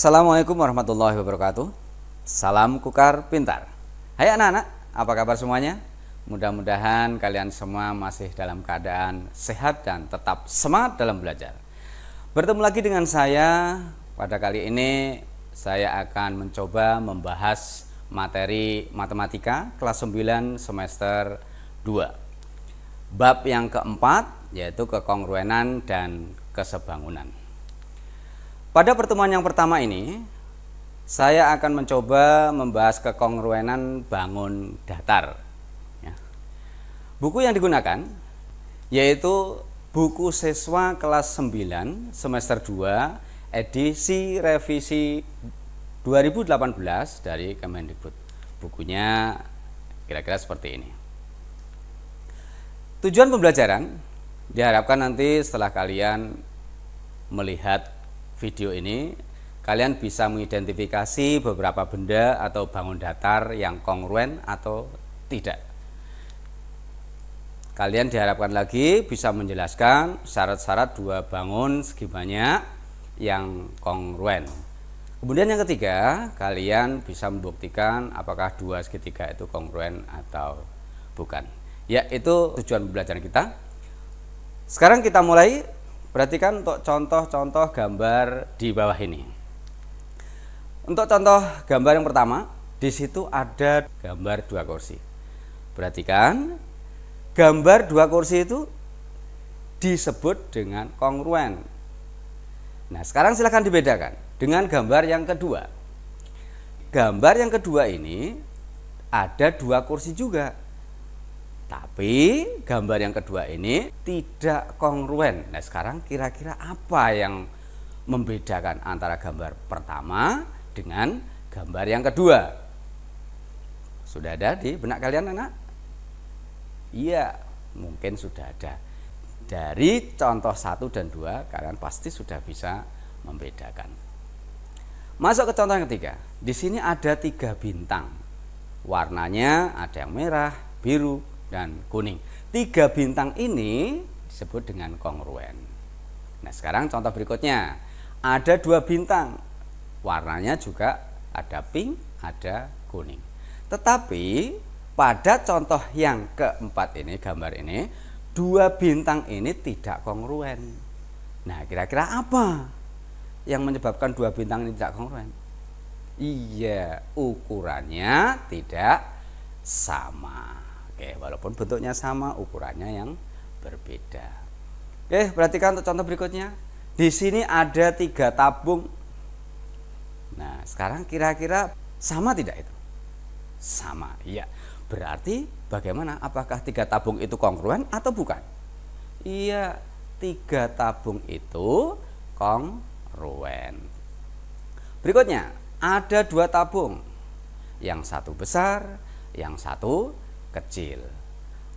Assalamualaikum warahmatullahi wabarakatuh. Salam Kukar Pintar. Hai anak-anak, apa kabar semuanya? Mudah-mudahan kalian semua masih dalam keadaan sehat dan tetap semangat dalam belajar. Bertemu lagi dengan saya. Pada kali ini saya akan mencoba membahas materi matematika kelas 9 semester 2. Bab yang keempat yaitu kekongruenan dan kesebangunan. Pada pertemuan yang pertama ini, saya akan mencoba membahas kekongruenan bangun datar. Buku yang digunakan yaitu buku siswa kelas 9 semester 2 edisi revisi 2018 dari Kemendikbud. Bukunya kira-kira seperti ini. Tujuan pembelajaran diharapkan nanti setelah kalian melihat video ini, kalian bisa mengidentifikasi beberapa benda atau bangun datar yang kongruen atau tidak. Kalian diharapkan lagi bisa menjelaskan syarat-syarat dua bangun segi banyak yang kongruen. Kemudian yang ketiga, kalian bisa membuktikan apakah dua segitiga itu kongruen atau bukan. Ya, itu tujuan pembelajaran kita. Sekarang kita mulai. Perhatikan untuk contoh-contoh gambar di bawah ini. Untuk contoh gambar yang pertama, di situ ada gambar dua kursi. Perhatikan, gambar dua kursi itu disebut dengan kongruen. Nah, sekarang silahkan dibedakan dengan gambar yang kedua. Gambar yang kedua ini ada dua kursi juga. Tapi gambar yang kedua ini tidak kongruen. Nah, sekarang kira-kira apa yang membedakan antara gambar pertama dengan gambar yang kedua? Sudah ada di benak kalian, anak? Iya, mungkin sudah ada. Dari contoh 1 dan 2 kalian pasti sudah bisa membedakan. Masuk ke contoh yang ketiga. Di sini ada 3 bintang. Warnanya ada yang merah, biru, dan kuning. 3 bintang ini disebut dengan kongruen. Nah, sekarang contoh berikutnya. Ada 2 bintang. Warnanya juga ada pink, ada kuning. Tetapi pada contoh yang keempat ini, gambar ini, 2 bintang ini tidak kongruen. Nah, kira-kira apa yang menyebabkan 2 bintang ini tidak kongruen? Iya, ukurannya tidak sama. Oke, walaupun bentuknya sama, ukurannya yang berbeda. Oke, perhatikan untuk contoh berikutnya. Di sini ada 3 tabung. Nah, sekarang kira-kira sama tidak itu? Sama, iya. Berarti bagaimana? Apakah 3 tabung itu kongruen atau bukan? Iya, 3 tabung itu kongruen. Berikutnya, ada 2 tabung. Yang satu besar, yang satu kecil.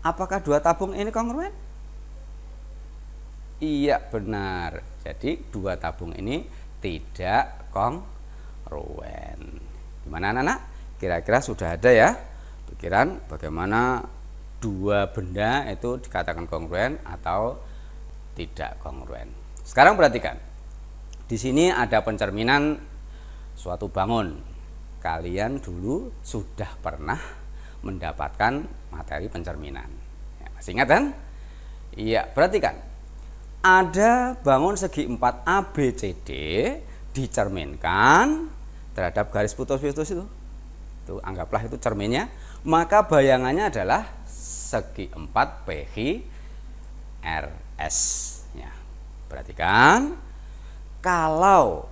Apakah 2 tabung ini kongruen? Iya, benar. Jadi 2 tabung ini tidak kongruen. Gimana anak-anak? Kira-kira sudah ada ya pikiran bagaimana 2 benda itu dikatakan kongruen atau tidak kongruen. Sekarang perhatikan. Di sini ada pencerminan suatu bangun. Kalian dulu sudah pernah mendapatkan materi pencerminan. Ya, masih ingat kan? Iya, perhatikan. Ada bangun segi 4 ABCD dicerminkan terhadap garis putus-putus itu. Itu anggaplah itu cerminnya, maka bayangannya adalah segi 4 PQRS. Ya. Perhatikan, kalau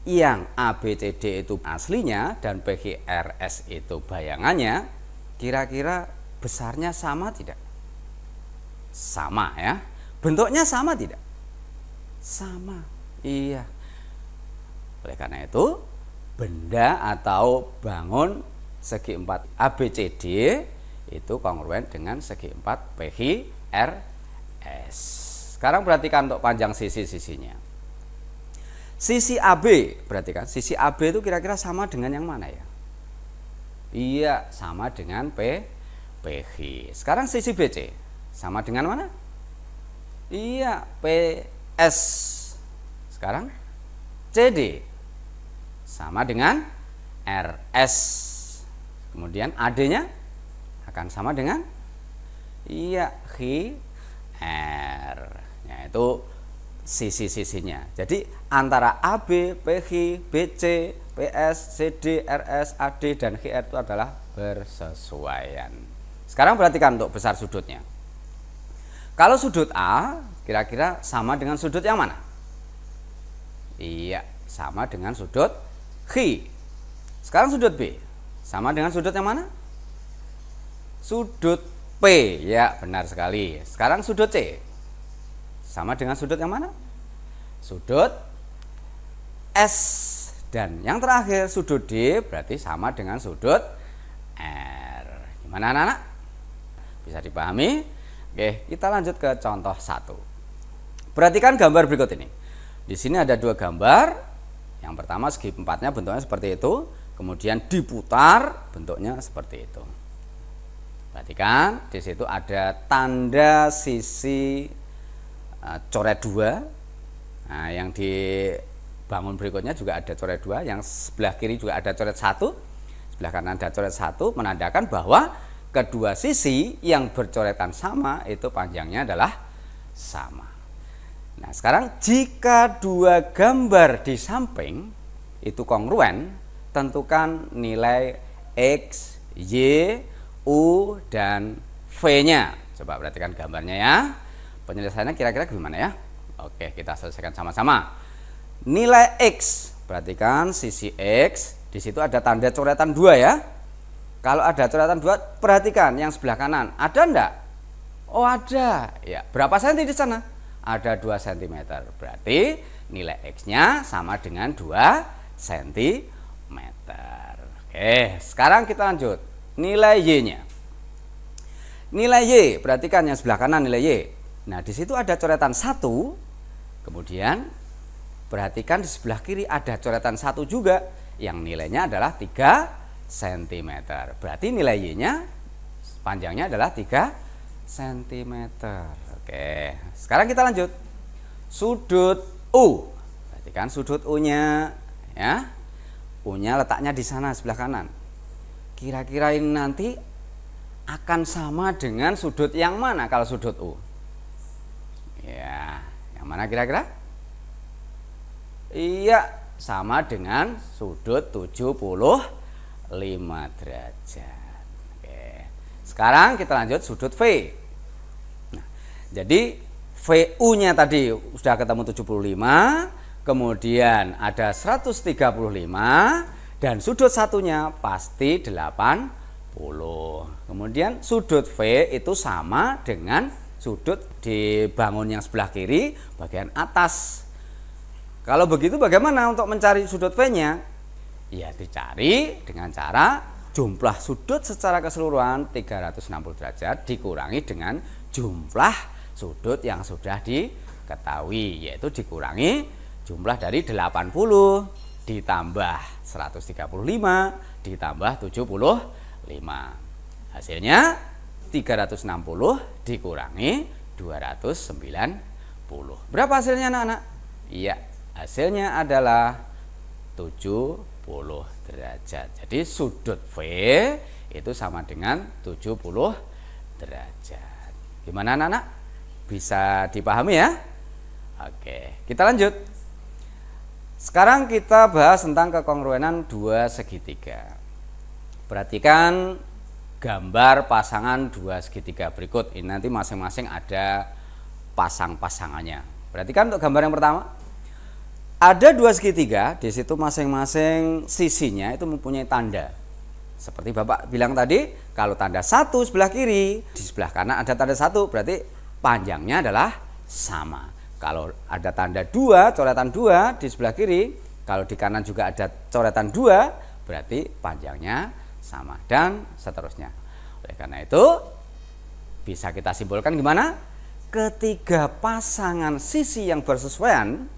yang ABCD itu aslinya dan PQRS itu bayangannya, kira-kira besarnya sama tidak? Sama ya. Bentuknya sama tidak? Sama. Iya. Oleh karena itu, benda atau bangun segi 4 ABCD itu kongruen dengan segi 4 PQRS. Sekarang perhatikan untuk panjang sisi-sisinya. Sisi AB, perhatikan. Sisi AB itu kira-kira sama dengan yang mana ya? Iya, sama dengan PG. Sekarang sisi BC sama dengan mana? Iya, PS. Sekarang CD sama dengan RS. Kemudian AD-nya akan sama dengan R, yaitu sisi-sisinya. Jadi antara AB, PH, BC, PS, CD, RS, AD, dan GR itu adalah bersesuaian. Sekarang perhatikan untuk besar sudutnya. Kalau sudut A kira-kira sama dengan sudut yang mana? Iya, sama dengan sudut G. Sekarang sudut B sama dengan sudut yang mana? Sudut P, ya benar sekali. Sekarang sudut C sama dengan sudut yang mana? Sudut S. Dan yang terakhir sudut D berarti sama dengan sudut R. Gimana anak-anak? Bisa dipahami? Oke, kita lanjut ke contoh 1. Perhatikan gambar berikut ini. Di sini ada dua gambar. Yang pertama segi empatnya bentuknya seperti itu, kemudian diputar bentuknya seperti itu. Perhatikan, di situ ada tanda sisi coret 2. Nah, yang di bangun berikutnya juga ada coret 2, yang sebelah kiri juga ada coret 1, sebelah kanan ada coret 1, menandakan bahwa kedua sisi yang bercoretan sama itu panjangnya adalah sama. Nah, sekarang jika dua gambar di samping itu kongruen, tentukan nilai X, Y, U, dan V-nya. Coba perhatikan gambarnya ya. Penyelesaiannya kira-kira gimana ya? Oke, kita selesaikan sama-sama. Nilai X, perhatikan sisi X, di situ ada tanda coretan 2 ya. Kalau ada coretan 2, perhatikan yang sebelah kanan, ada enggak? Oh, ada. Ya, berapa senti di sana? Ada 2 cm. Berarti nilai X-nya sama dengan 2 cm. Oke, sekarang kita lanjut. Nilai Y-nya. Nilai Y, perhatikan yang sebelah kanan nilai Y. Nah, di situ ada coretan 1. Kemudian perhatikan di sebelah kiri ada coretan 1 juga yang nilainya adalah 3 cm. Berarti nilai Y-nya panjangnya adalah 3 cm. Oke, sekarang kita lanjut. Sudut U. Perhatikan sudut U-nya ya. U-nya letaknya di sana sebelah kanan. Kira-kira ini nanti akan sama dengan sudut yang mana kalau sudut U? Ya, yang mana kira-kira? Iya, sama dengan sudut 75 derajat. Oke. Sekarang kita lanjut sudut V. Nah, jadi VU-nya tadi sudah ketemu 75, kemudian ada 135 dan sudut satunya pasti 80. Kemudian sudut V itu sama dengan sudut di bangun yang sebelah kiri bagian atas. Kalau begitu bagaimana untuk mencari sudut V-nya? Ya, dicari dengan cara jumlah sudut secara keseluruhan 360 derajat dikurangi dengan jumlah sudut yang sudah diketahui, yaitu dikurangi jumlah dari 80 ditambah 135 ditambah 75. Hasilnya 360 dikurangi 290. Berapa hasilnya anak-anak? Iya, hasilnya adalah 70 derajat. Jadi sudut V itu sama dengan 70 derajat. Gimana anak-anak? Bisa dipahami ya? Oke, kita lanjut. Sekarang kita bahas tentang kekongruenan dua segitiga. Perhatikan gambar pasangan dua segitiga berikut. Ini nanti masing-masing ada pasang-pasangannya. Perhatikan untuk gambar yang pertama. Ada dua segitiga, di situ masing-masing sisinya itu mempunyai tanda. Seperti Bapak bilang tadi, kalau tanda 1 sebelah kiri, di sebelah kanan ada tanda 1, berarti panjangnya adalah sama. Kalau ada tanda 2, coretan 2 di sebelah kiri, kalau di kanan juga ada coretan 2, berarti panjangnya sama, dan seterusnya. Oleh karena itu, bisa kita simpulkan gimana? Ketiga pasangan sisi yang bersesuaian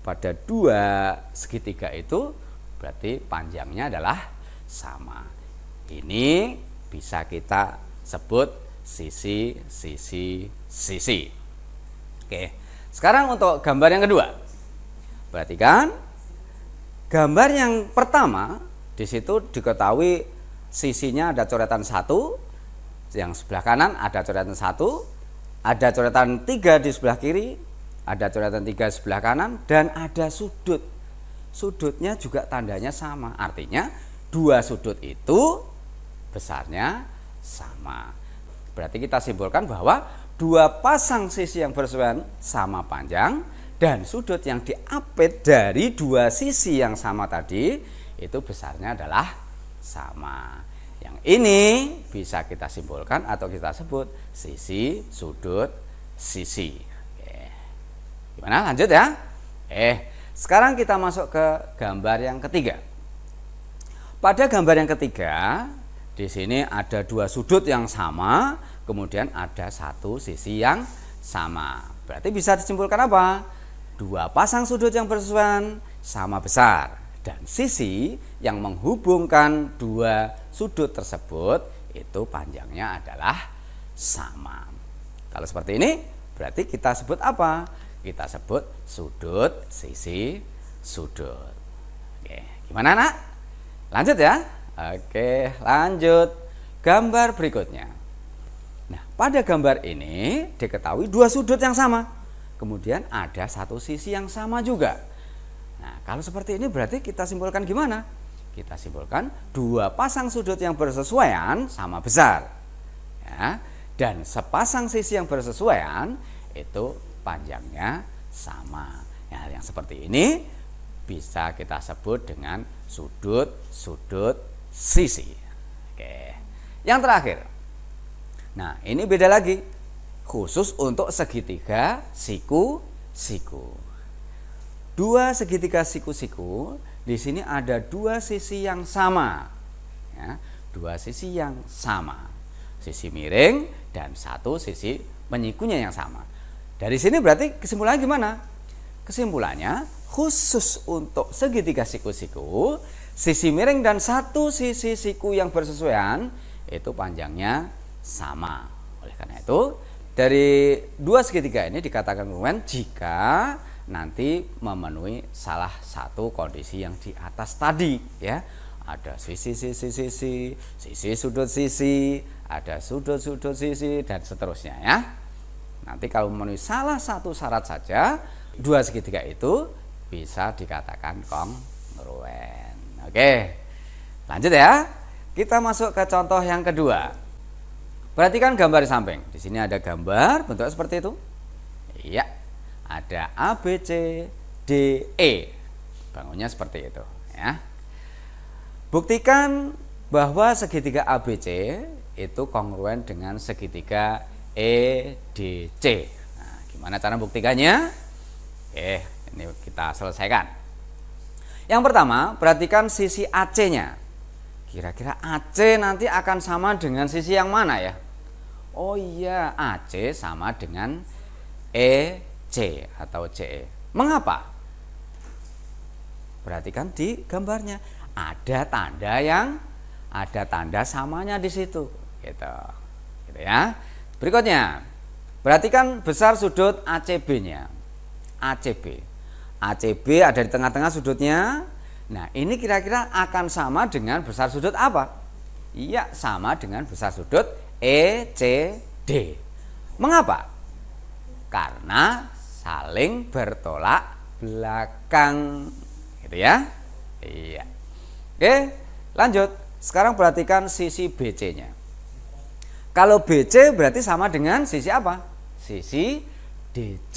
pada dua segitiga itu berarti panjangnya adalah sama. Ini bisa kita sebut sisi. Oke, sekarang untuk gambar yang kedua. Perhatikan, Gambar yang pertama di situ diketahui sisinya ada coretan 1, yang sebelah kanan ada coretan 1, ada coretan 3 di sebelah kiri, ada coretan 3 sebelah kanan, dan ada sudut. Sudutnya juga tandanya sama, artinya dua sudut itu besarnya sama. Berarti kita simpulkan bahwa dua pasang sisi yang bersesuaian sama panjang, dan sudut yang diapit dari dua sisi yang sama tadi itu besarnya adalah sama. Yang ini bisa kita simpulkan atau kita sebut sisi, sudut, sisi. Oke. Gimana, lanjut ya? Sekarang kita masuk ke gambar yang ketiga. Pada gambar yang ketiga, di sini ada dua sudut yang sama, kemudian ada satu sisi yang sama. Berarti bisa disimpulkan apa? Dua pasang sudut yang bersesuaian sama besar, dan sisi yang menghubungkan dua sudut tersebut itu panjangnya adalah sama. Kalau seperti ini, berarti kita sebut apa? Kita sebut sudut, sisi, sudut. Oke, gimana nak? Lanjut ya. Oke, lanjut. Gambar berikutnya. Nah, pada gambar ini diketahui dua sudut yang sama, kemudian ada satu sisi yang sama juga. Nah, kalau seperti ini berarti kita simpulkan gimana? Kita simpulkan dua pasang sudut yang bersesuaian sama besar, ya, dan sepasang sisi yang bersesuaian itu panjangnya sama. Nah, yang seperti ini bisa kita sebut dengan sudut, sudut, sisi. Oke. Yang terakhir. Nah, ini beda lagi. Khusus untuk segitiga siku-siku. Dua segitiga siku-siku, di sini ada dua sisi yang sama. Ya, dua sisi yang sama. Sisi miring dan satu sisi penyikunya yang sama. Dari sini berarti kesimpulannya gimana? Kesimpulannya khusus untuk segitiga siku-siku, sisi miring dan satu sisi siku yang bersesuaian itu panjangnya sama. Oleh karena itu, dari dua segitiga ini dikatakan kongruen jika nanti memenuhi salah satu kondisi yang di atas tadi, ya. Ada sisi sudut sisi, ada sudut sisi, dan seterusnya, ya. Nanti kalau memenuhi salah satu syarat saja, dua segitiga itu bisa dikatakan kongruen. Oke, lanjut ya. Kita masuk ke contoh yang kedua. Perhatikan gambar di samping. Di sini ada gambar bentuknya seperti itu. Iya, ada A, B, C, D, E. Bangunnya seperti itu, ya. Buktikan bahwa segitiga ABC itu kongruen dengan segitiga EDC. Nah, gimana cara buktikannya? Ini kita selesaikan. Yang pertama, perhatikan sisi AC-nya. Kira-kira AC nanti akan sama dengan sisi yang mana ya? Oh iya, AC sama dengan EC atau CE. Mengapa? Perhatikan di gambarnya. Ada tanda samanya di situ, gitu ya. Berikutnya, perhatikan besar sudut ACB-nya. ACB ada di tengah-tengah sudutnya. Nah, ini kira-kira akan sama dengan besar sudut apa? Iya, sama dengan besar sudut ECD. Mengapa? Karena saling bertolak belakang, gitu ya. Iya. Oke, lanjut. Sekarang perhatikan sisi BC-nya. Kalau BC berarti sama dengan sisi apa? Sisi DC.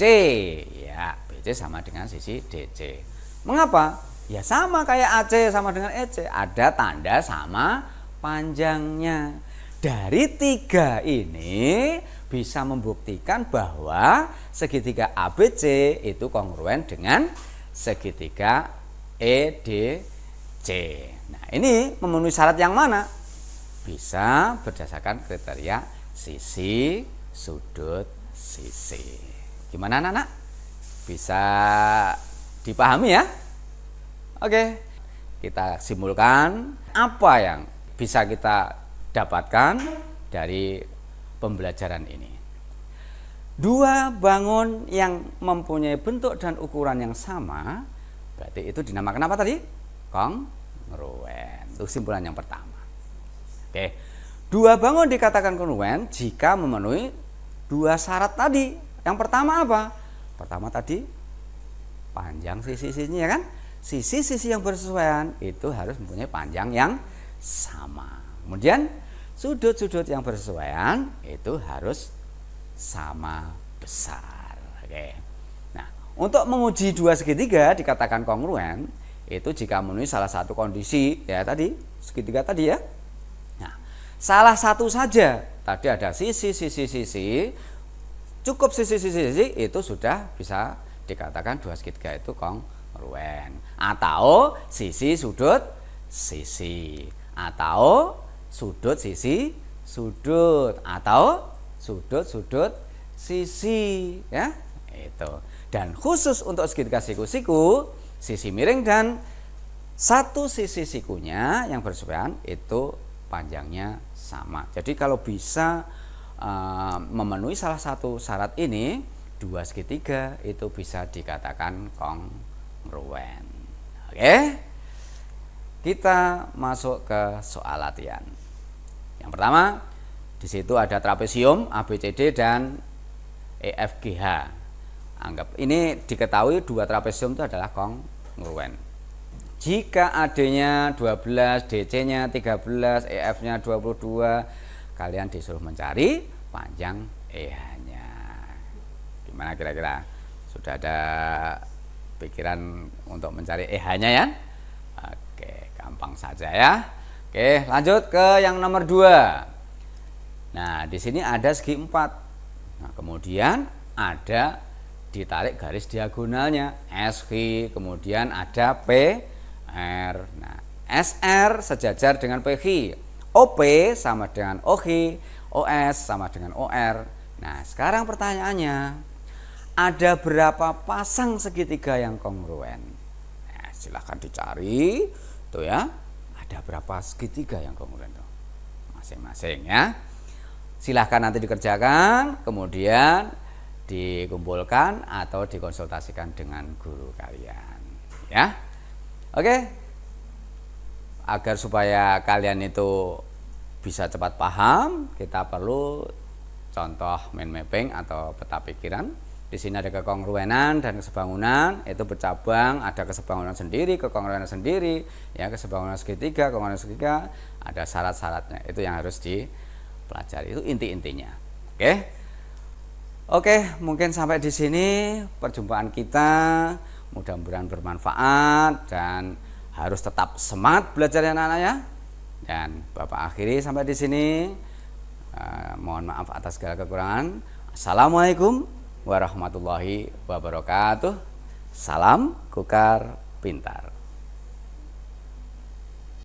Ya, BC sama dengan sisi DC. Mengapa? Ya sama kayak AC sama dengan EC. Ada tanda sama panjangnya. Dari tiga ini bisa membuktikan bahwa segitiga ABC itu kongruen dengan segitiga EDC. Nah, ini memenuhi syarat yang mana? Bisa berdasarkan kriteria sisi, sudut, sisi. Gimana anak-anak? Bisa dipahami ya? Oke, kita simpulkan apa yang bisa kita dapatkan dari pembelajaran ini. Dua bangun yang mempunyai bentuk dan ukuran yang sama, berarti itu dinamakan apa tadi? kongruen. Itu kesimpulan yang pertama. Oke. Dua bangun dikatakan kongruen jika memenuhi dua syarat tadi. Yang pertama apa? Pertama tadi panjang sisi-sisinya ya kan? Sisi-sisi yang bersesuaian itu harus mempunyai panjang yang sama. Kemudian sudut-sudut yang bersesuaian itu harus sama besar. Oke. Nah, untuk menguji dua segitiga dikatakan kongruen itu jika memenuhi salah satu kondisi ya tadi, segitiga tadi ya. Nah, salah satu saja. Tadi ada sisi, cukup sisi itu sudah bisa dikatakan dua segitiga itu kongruen. Atau sisi sudut sisi, atau sudut sisi sudut, atau sudut sisi ya itu. Dan khusus untuk segitiga siku-siku, sisi miring dan satu sisi sikunya yang bersesuaian itu panjangnya sama. Jadi kalau bisa memenuhi salah satu syarat ini, dua segitiga itu bisa dikatakan kongruen. Oke, kita masuk ke soal latihan. Yang pertama, di situ ada trapesium ABCD dan EFGH. Anggap ini diketahui dua trapesium itu adalah kongruen. Jika AD-nya 12, DC-nya 13, EF-nya 22, kalian disuruh mencari panjang EH-nya. Gimana kira-kira? Sudah ada pikiran untuk mencari EH-nya ya? Oke, gampang saja ya. Oke, lanjut ke yang nomor 2. Nah, di sini ada segi 4. Nah, kemudian ada ditarik garis diagonalnya SQ, kemudian ada PR. Nah, SR sejajar dengan PQ, OP sama dengan OQ, OS sama dengan OR. Nah, sekarang pertanyaannya, ada berapa pasang segitiga yang kongruen? Nah, silahkan dicari tuh ya. Ada berapa segitiga yang kongruen tuh? Masing-masing ya. Silahkan nanti dikerjakan, kemudian dikumpulkan atau dikonsultasikan dengan guru kalian ya. Oke, agar supaya kalian itu bisa cepat paham, kita perlu contoh mind mapping atau peta pikiran. Di sini ada kekongruenan dan kesebangunan, itu bercabang, ada kesebangunan sendiri, kekongruenan sendiri, ya, kesebangunan segitiga, kekongruenan segitiga, ada syarat-syaratnya. Itu yang harus dipelajari, itu inti-intinya. Oke, mungkin sampai di sini perjumpaan kita. Mudah-mudahan bermanfaat dan harus tetap semangat belajar ya anak-anak ya. Dan Bapak akhiri sampai di sini. Mohon maaf atas segala kekurangan. Assalamualaikum warahmatullahi wabarakatuh. Salam Kukar Pintar.